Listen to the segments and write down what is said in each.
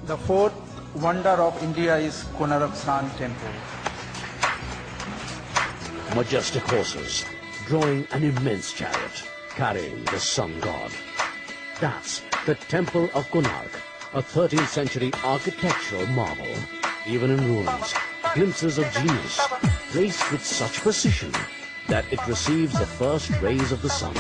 The fourth wonder of India is Konark Sun Temple. Majestic horses drawing an immense chariot carrying the sun god. That's the Temple of Konark, a 13th century architectural marvel. Even in ruins, glimpses of genius, placed with such precision that it receives the first rays of the sun.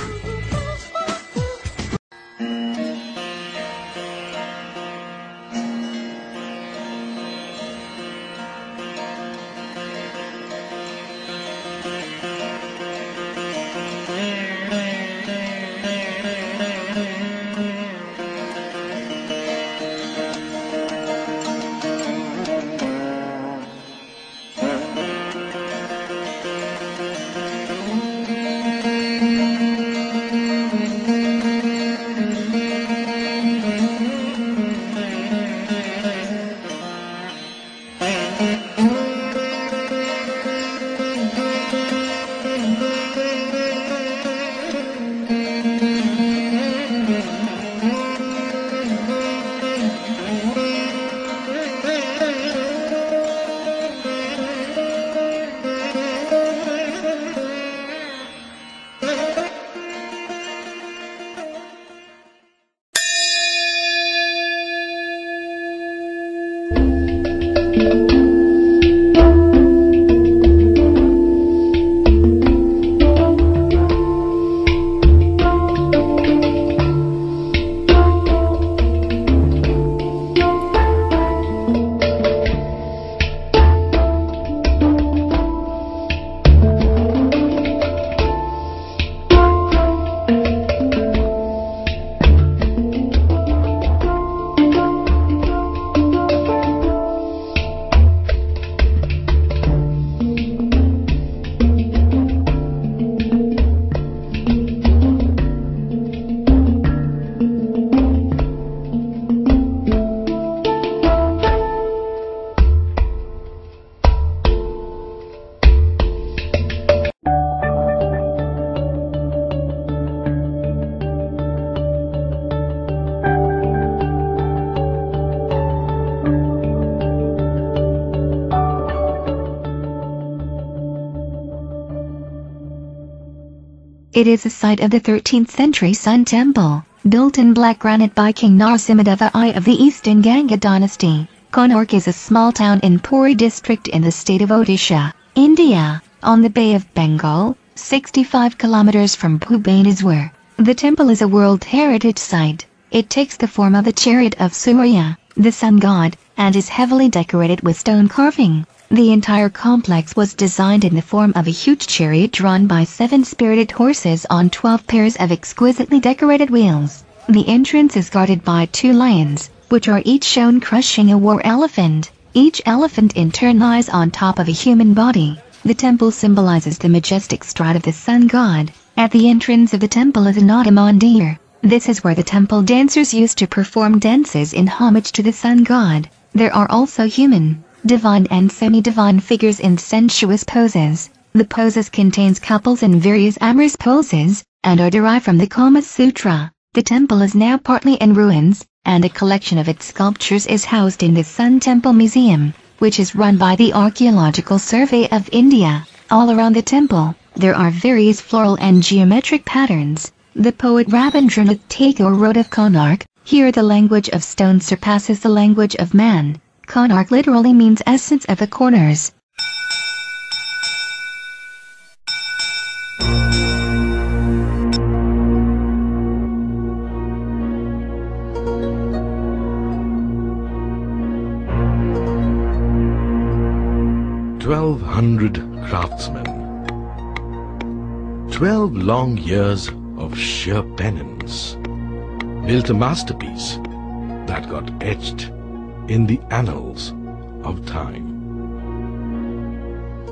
It is the site of the 13th century Sun Temple, built in black granite by King Narasinghs Deva-I of the Eastern Ganga Dynasty. Konark is a small town in Puri district in the state of Orissa, India, on the Bay of Bengal, 65 kilometers from Bhubaneswar. The temple is a World Heritage Site. It takes the form of a chariot of Surya, the sun god, and is heavily decorated with stone carving. The entire complex was designed in the form of a huge chariot drawn by 7 spirited horses on 12 pairs of exquisitely decorated wheels. The entrance is guarded by 2 lions, which are each shown crushing a war elephant. Each elephant in turn lies on top of a human body. The temple symbolizes the majestic stride of the sun god. At the entrance of the temple is a Natya Mandap. This is where the temple dancers used to perform dances in homage to the sun god. There are also human, divine and semi-divine figures in sensuous poses. The poses contains couples in various amorous poses, and are derived from the Kama Sutra. The temple is now partly in ruins, and a collection of its sculptures is housed in the Sun Temple Museum, which is run by the Archaeological Survey of India. All around the temple, there are various floral and geometric patterns. The poet Rabindranath Tagore wrote of Konark, "Here the language of stone surpasses the language of man." Konark literally means essence of the corners. "1,200 craftsmen, 12 long years of sheer penance, built a masterpiece that got etched in the annals of time.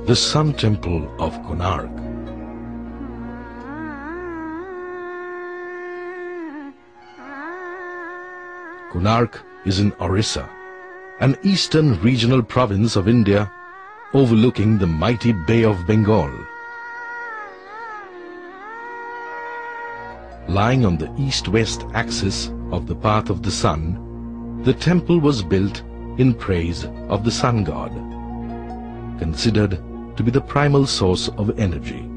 The Sun Temple of Konark. Konark is in Orissa, an eastern regional province of India, overlooking the mighty Bay of Bengal. Lying on the east-west axis of the path of the sun, the temple was built in praise of the sun god, considered to be the primal source of energy.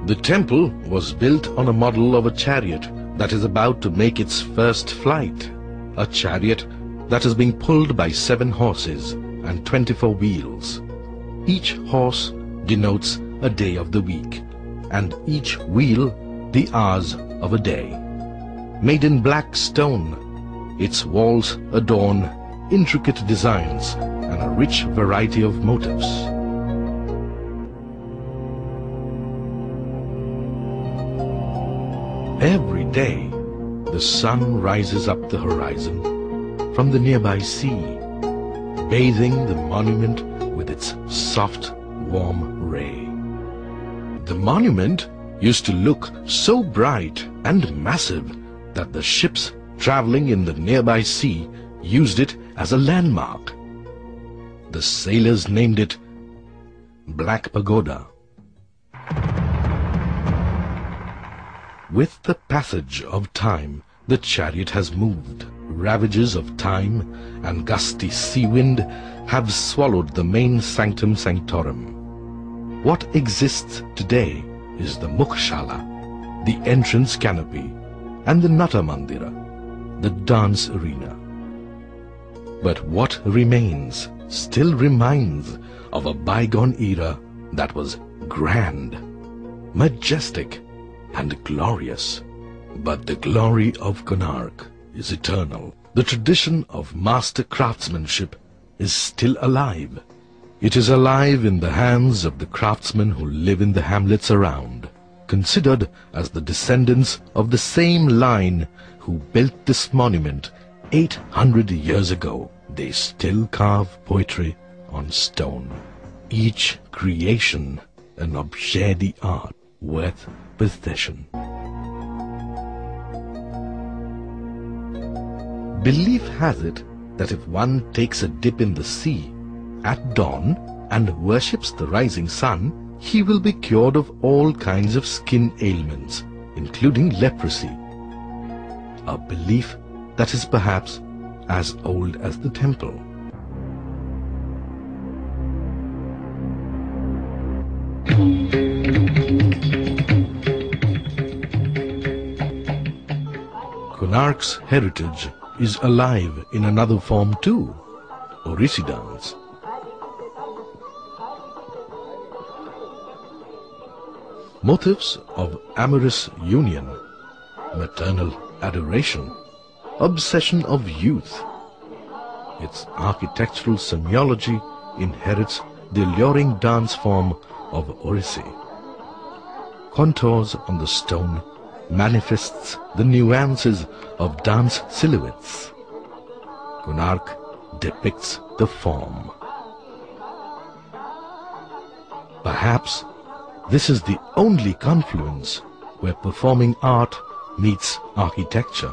The temple was built on a model of a chariot that is about to make its first flight, a chariot that is being pulled by 7 horses and 24 wheels. Each horse denotes a day of the week, and each wheel the hours of a day. Made in black stone, its walls adorn intricate designs and a rich variety of motifs. Every day, the sun rises up the horizon from the nearby sea, bathing the monument with its soft, warm ray. The monument used to look so bright and massive that the ships traveling in the nearby sea used it as a landmark. The sailors named it Black Pagoda. With the passage of time, the chariot has moved. Ravages of time and gusty sea wind have swallowed the main sanctum sanctorum. What exists today is the Mukhshala, the entrance canopy, and the Natya Mandira, the dance arena. But what remains still reminds of a bygone era that was grand, majestic, and glorious. But the glory of Konark is eternal. The tradition of master craftsmanship is still alive. It is alive in the hands of the craftsmen who live in the hamlets around, considered as the descendants of the same line who built this monument 800 years ago. They still carve poetry on stone, each creation an objet d'art worth possession. Belief has it that if one takes a dip in the sea at dawn and worships the rising sun, he will be cured of all kinds of skin ailments, including leprosy. A belief that is perhaps as old as the temple. Konark's heritage is alive in another form too, Orissa dance. Motifs of amorous union, maternal adoration, obsession of youth. Its architectural semiology inherits the alluring dance form of Orissa. Contours on the stone manifests the nuances of dance silhouettes. Konark depicts the form. Perhaps this is the only confluence where performing art meets architecture.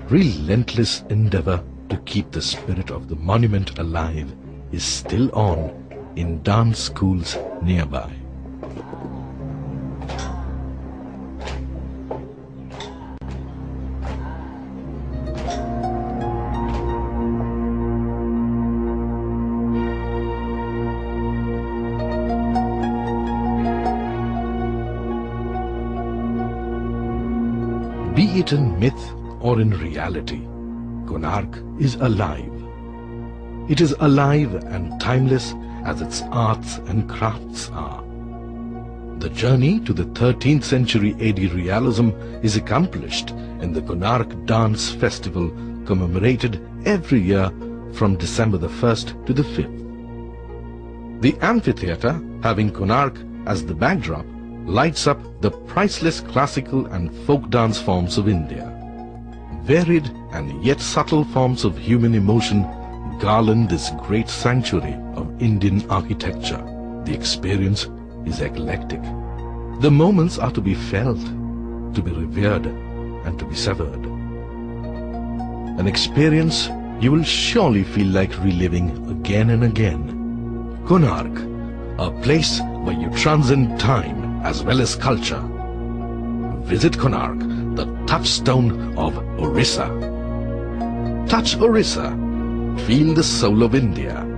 Relentless endeavor to keep the spirit of the monument alive is still on in dance schools nearby. Be it in myth or in reality, Konark is alive. It is alive and timeless as its arts and crafts are. The journey to the 13th century AD realism is accomplished in the Konark Dance Festival, commemorated every year from December the 1st to the 5th. The amphitheatre, having Konark as the backdrop, lights up the priceless classical and folk dance forms of India. Varied and yet subtle forms of human emotion garland this great sanctuary of Indian architecture. The experience is eclectic. The moments are to be felt, to be revered, and to be severed. An experience you will surely feel like reliving again and again. Konark, a place where you transcend time as well as culture. Visit Konark the touchstone of Orissa. Touch Orissa, feel the soul of India.